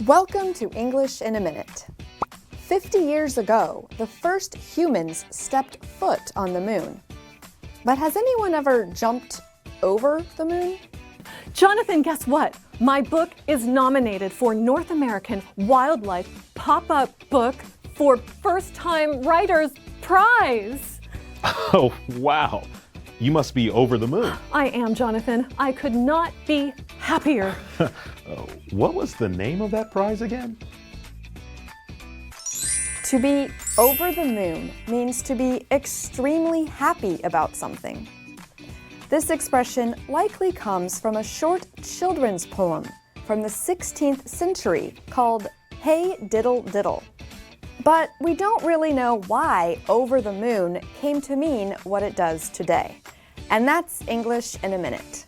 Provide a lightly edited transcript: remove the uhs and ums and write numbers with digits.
Welcome to English in a Minute. 50 years ago, the first humans stepped foot on the moon. But has anyone ever jumped over the moon? Jonathan, guess what? My book is nominated for North American Wildlife Pop-Up Book for First Time Writers Prize. Oh, wow. You must be over the moon. I am, Jonathan. I could not be happier. What was the name of that prize again? To be over the moon means to be extremely happy about something. This expression likely comes from a short children's poem from the 16th century called Hey Diddle Diddle. But we don't really know why over the moon came to mean what it does today. And that's English in a Minute.